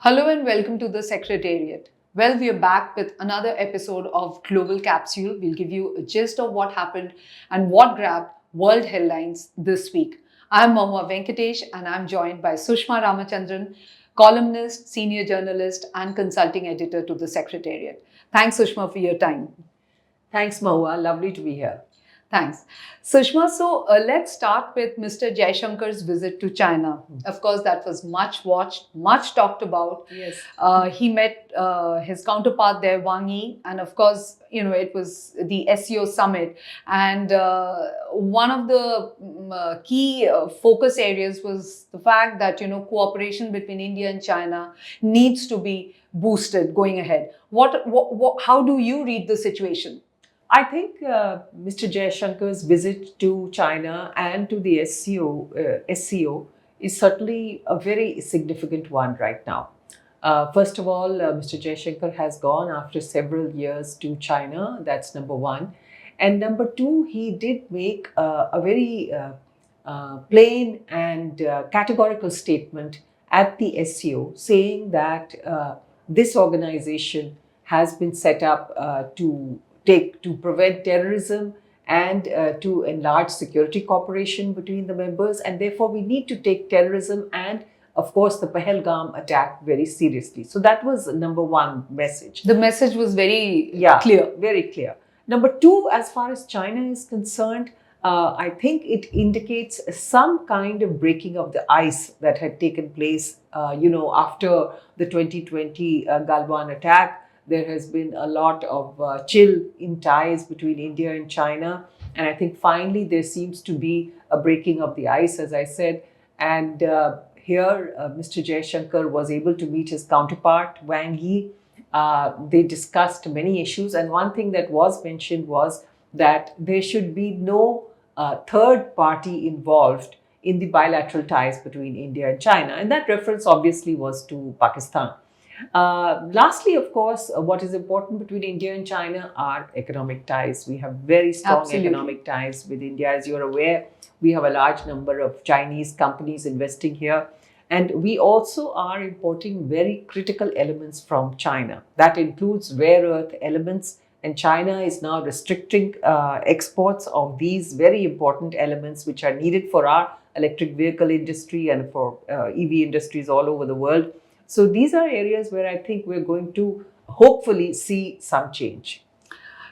Hello and welcome to the Secretariat. Well, we are back with another episode of Global Capsule. We'll give you a gist of what happened and what grabbed world headlines this week. I'm Mahua Venkatesh and I'm joined by Sushma Ramachandran, columnist, senior journalist, and consulting editor to the Secretariat. Thanks, Sushma, for your time. Thanks, Mahua. Lovely to be here. Thanks. Sushma, so let's start with Mr. Jaishankar's visit to China. Of course, that was much watched, much talked about. Yes. He met his counterpart there, Wang Yi, and of course, it was the SEO summit. And one of the key focus areas was the fact that, cooperation between India and China needs to be boosted going ahead. How do you read the situation? I think Mr. Jaishankar's visit to China and to the SCO is certainly a very significant one right now. First of all, Mr. Jaishankar has gone after several years to China. That's number one. And number two, he did make a very plain and categorical statement at the SCO saying that this organization has been set up to prevent terrorism and to enlarge security cooperation between the members, and therefore we need to take terrorism and of course the Pahalgam attack very seriously. So that was number one message. The message was very clear. Very clear. Number two, as far as China is concerned, I think it indicates some kind of breaking of the ice that had taken place, after the 2020 Galwan attack. There has been a lot of chill in ties between India and China. And I think finally there seems to be a breaking of the ice, as I said. And here, Mr. Jaishankar was able to meet his counterpart, Wang Yi. They discussed many issues. And one thing that was mentioned was that there should be no third party involved in the bilateral ties between India and China. And that reference obviously was to Pakistan. Lastly, of course, what is important between India and China are economic ties. We have very strong economic ties with India. As you're aware, we have a large number of Chinese companies investing here. And we also are importing very critical elements from China. That includes rare earth elements. And China is now restricting exports of these very important elements which are needed for our electric vehicle industry and for EV industries all over the world. So these are areas where I think we're going to hopefully see some change.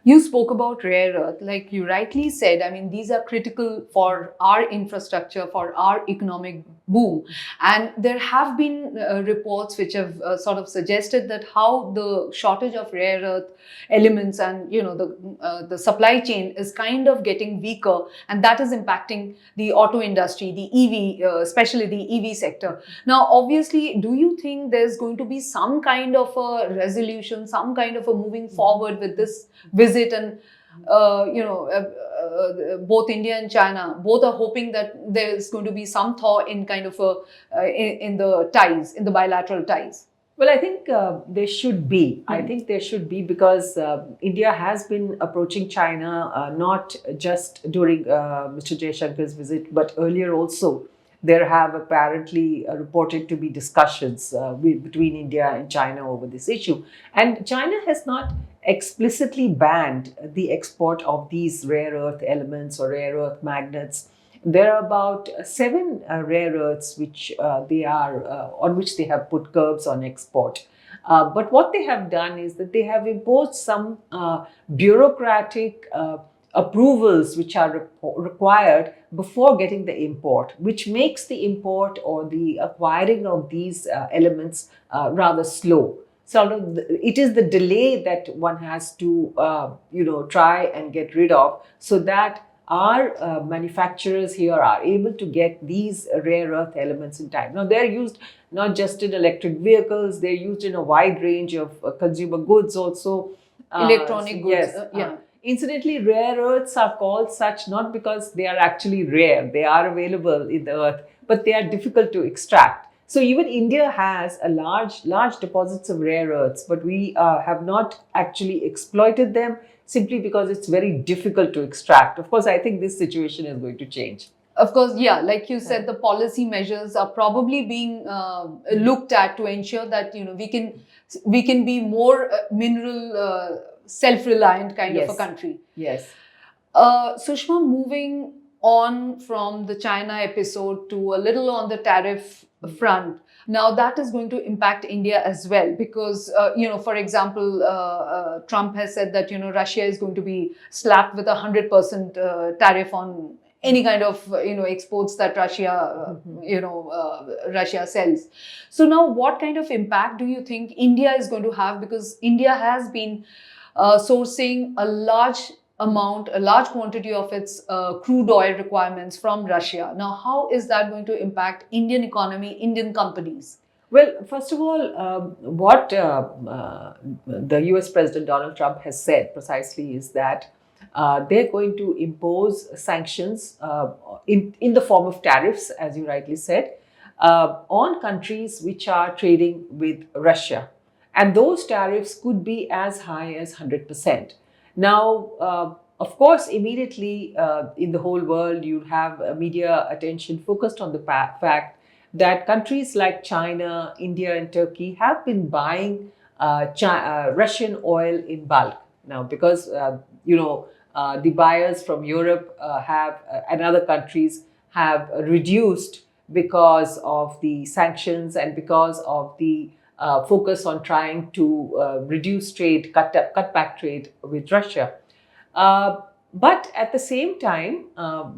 You spoke about rare earth, like you rightly said. I mean, these are critical for our infrastructure, for our economic boom. And there have been reports which have sort of suggested that how the shortage of rare earth elements and, the supply chain is kind of getting weaker. And that is impacting the auto industry, the EV, especially the EV sector. Now, obviously, do you think there's going to be some kind of a resolution, some kind of a moving forward with this visit? And both India and China both are hoping that there's going to be some thaw in kind of in the ties, in the bilateral ties. Well, I think there should be. I think there should be because India has been approaching China not just during Mr. Jaishankar's visit, but earlier also. There have apparently reported to be discussions between India and China over this issue. And China has not explicitly banned the export of these rare earth elements or rare earth magnets. There are about 7 rare earths which on which they have put curbs on export. But what they have done is that they have imposed some bureaucratic approvals which are required before getting the import, which makes the import or the acquiring of these elements rather slow. So it is the delay that one has to, try and get rid of so that our manufacturers here are able to get these rare earth elements in time. Now, they're used not just in electric vehicles, they're used in a wide range of consumer goods also. Electronic goods, yes, Incidentally, rare earths are called such not because they are actually rare. They are available in the earth, but they are difficult to extract. So even India has a large deposits of rare earths, but we have not actually exploited them simply because it's very difficult to extract. Of course, I think this situation is going to change. Of course, yeah, like you said, the policy measures are probably being looked at to ensure that we can be more mineral self-reliant kind of a Yes, country. yes. Sushma, moving on from the China episode to a little on the tariff front. Now that is going to impact India as well because, for example, Trump has said that, Russia is going to be slapped with 100% tariff on any kind of, exports that Russia sells. So now what kind of impact do you think India is going to have? Because India has been sourcing a large quantity of its crude oil requirements from Russia. Now, how is that going to impact Indian economy, Indian companies? Well, first of all, what the US President Donald Trump has said precisely is that they're going to impose sanctions in the form of tariffs, as you rightly said, on countries which are trading with Russia. And those tariffs could be as high as 100%. Now, of course, immediately in the whole world, you have media attention focused on the fact that countries like China, India, and Turkey have been buying Russian oil in bulk now because the buyers from Europe and other countries have reduced because of the sanctions and because of the focus on trying to reduce trade, cut back trade with Russia. But at the same time,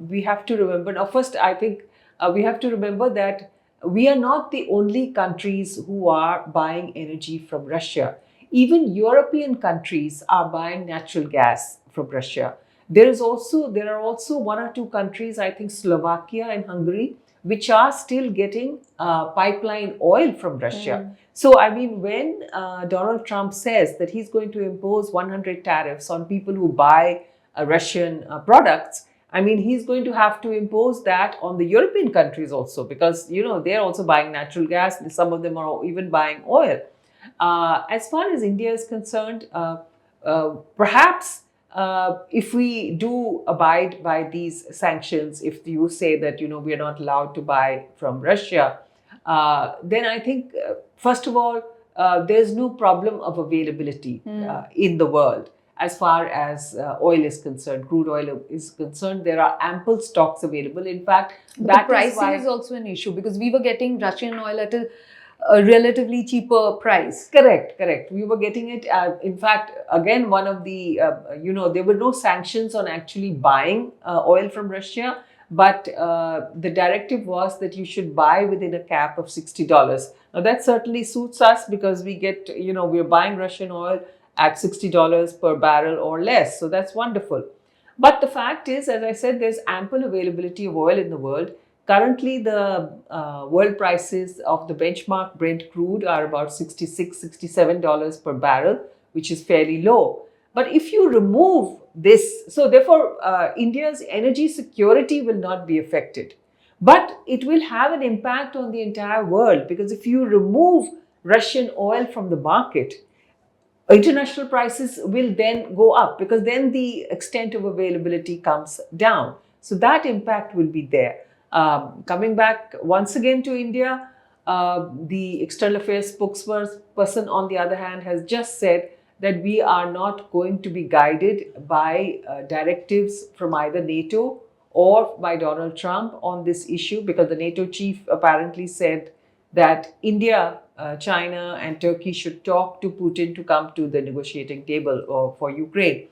we have to remember now. First, I think we have to remember that we are not the only countries who are buying energy from Russia. Even European countries are buying natural gas from Russia. There are also one or two countries, I think Slovakia and Hungary, which are still getting pipeline oil from Russia. So, I mean, when Donald Trump says that he's going to impose 100 tariffs on people who buy Russian products, I mean, he's going to have to impose that on the European countries also because, they're also buying natural gas. Some of them are even buying oil. As far as India is concerned, perhaps if we do abide by these sanctions, if you say that, we are not allowed to buy from Russia, then I think, first of all, there's no problem of availability in the world. As far as oil is concerned, crude oil is concerned, there are ample stocks available. In fact, the pricing is also an issue because we were getting Russian oil at a relatively cheaper price. Correct. We were getting it. In fact, again, one of the, there were no sanctions on actually buying oil from Russia, but the directive was that you should buy within a cap of $60. Now, that certainly suits us because we get, we're buying Russian oil at $60 per barrel or less. So that's wonderful. But the fact is, as I said, there's ample availability of oil in the world. Currently, the world prices of the benchmark Brent crude are about $66, $67 per barrel, which is fairly low. But if you remove this, so therefore, India's energy security will not be affected. But it will have an impact on the entire world because if you remove Russian oil from the market, international prices will then go up because then the extent of availability comes down. So that impact will be there. Coming back once again to India, the External Affairs spokesperson, on the other hand, has just said that we are not going to be guided by directives from either NATO or by Donald Trump on this issue because the NATO chief apparently said that India, China and Turkey should talk to Putin to come to the negotiating table for Ukraine.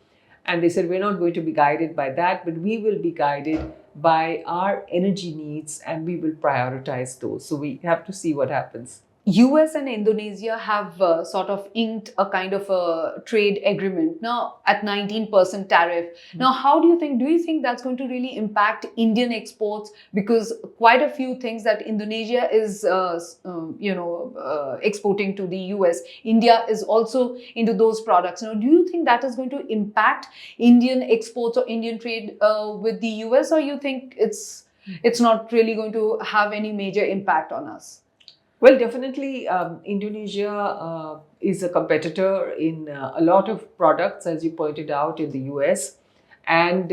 And they said, we're not going to be guided by that, but we will be guided by our energy needs and we will prioritize those. So we have to see what happens. US and Indonesia have sort of inked a kind of a trade agreement now at 19% tariff. Now, do you think that's going to really impact Indian exports? Because quite a few things that Indonesia is, exporting to the US, India is also into those products. Now, do you think that is going to impact Indian exports or Indian trade with the US, or you think it's not really going to have any major impact on us? Well, definitely Indonesia is a competitor in a lot of products, as you pointed out, in the US. And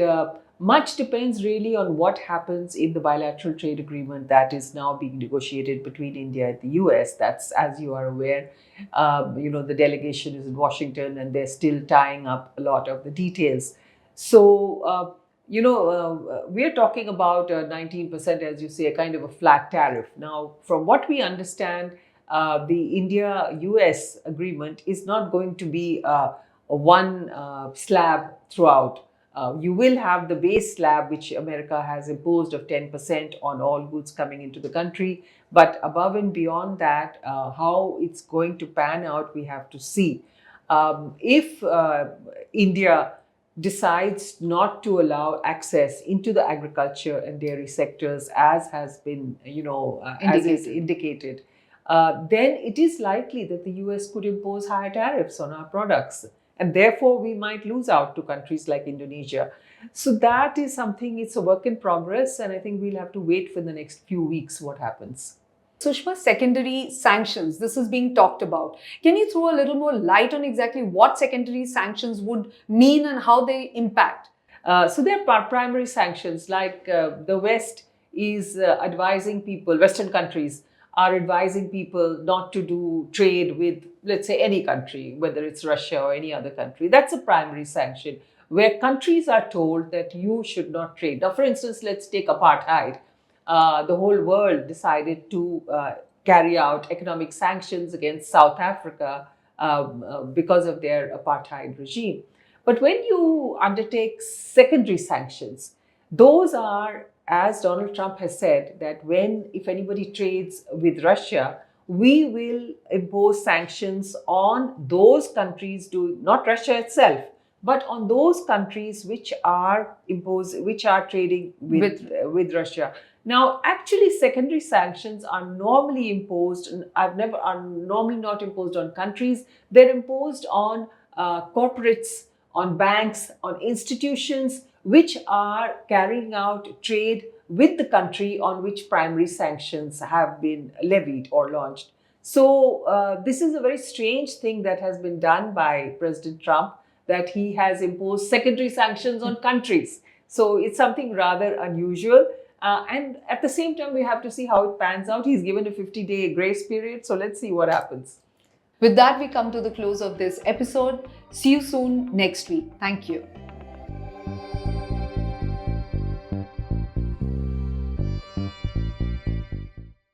Much depends really on what happens in the bilateral trade agreement that is now being negotiated between India and the US. That's, as you are aware, the delegation is in Washington and they're still tying up a lot of the details. So, we are talking about 19%, as you say, a kind of a flat tariff. Now, from what we understand, the India US agreement is not going to be a one slab throughout. You will have the base slab, which America has imposed of 10% on all goods coming into the country. But above and beyond that, how it's going to pan out, we have to see. If India decides not to allow access into the agriculture and dairy sectors, as has been, as is indicated, then it is likely that the US could impose higher tariffs on our products. And therefore, we might lose out to countries like Indonesia. So that is something, it's a work in progress. And I think we'll have to wait for the next few weeks what happens. Sushma, secondary sanctions, this is being talked about. Can you throw a little more light on exactly what secondary sanctions would mean and how they impact? So there are primary sanctions, like the West is advising people, Western countries are advising people not to do trade with, let's say, any country, whether it's Russia or any other country. That's a primary sanction where countries are told that you should not trade. Now, for instance, let's take apartheid. The whole world decided to carry out economic sanctions against South Africa because of their apartheid regime. But when you undertake secondary sanctions, those are, as Donald Trump has said, that if anybody trades with Russia, we will impose sanctions on those countries, not Russia itself, but on those countries which are trading with Russia. Now, actually, secondary sanctions are normally imposed, and are normally not imposed on countries. They're imposed on corporates, on banks, on institutions which are carrying out trade with the country on which primary sanctions have been levied or launched. So this is a very strange thing that has been done by President Trump, that he has imposed secondary sanctions on countries. So it's something rather unusual. And at the same time, we have to see how it pans out. He's given a 50-day grace period. So let's see what happens. With that, we come to the close of this episode. See you soon next week. Thank you.